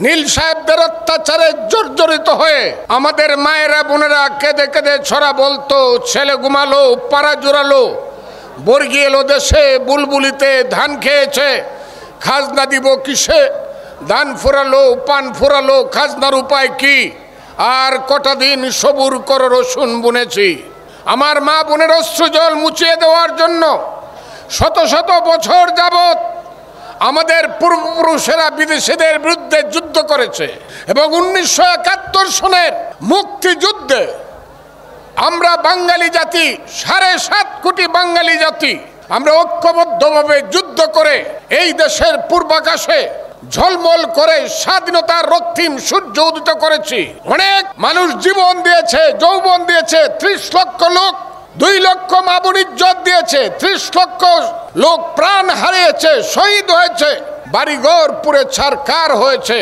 নীল সাহেবদের অত্যাচারে জর্জরিত হয়ে আমাদের মায়েরা বোনেরা কেঁদে কেঁদে ছড়া বলতো, ছেলে ঘুমালো, পাড়া জোড়ালো, বর্গি এলো দেশে, বুলবুলিতে ধান খেয়েছে, খাজনা দিব কিসে, ধান ফোরালো, পান ফোরালো, খাজনার উপায় কি, আর কটা দিন সবুর কর রসুন বুনেছি। আমার মা বোনের অশ্রুজল মুছিয়ে দেওয়ার জন্য শত শত বছর যাবত আমাদের পূর্বপুরুষেরা বিদেশিদের বিরুদ্ধে যুদ্ধ করেছে এবং 1971 সনের মুক্তিযুদ্ধে আমরা বাঙালি জাতি, 7.5 কোটি বাঙালি জাতি আমরা ঐক্যবদ্ধভাবে যুদ্ধ করে এই দেশের পূর্বাকাশে ঝলমল করে স্বাধীনতার রক্তিম সূর্য উদিত করেছি। অনেক মানুষ জীবন দিয়েছে, যৌবন দিয়েছে, 30 লক্ষ লোক, 2 লক্ষ মা বোন ইজ্জত দিয়েছে, 30 লক্ষ লোক প্রাণ হারিয়েছে, শহীদ হয়েছে, বাড়িঘর পুড়ে ছারখার হয়েছে।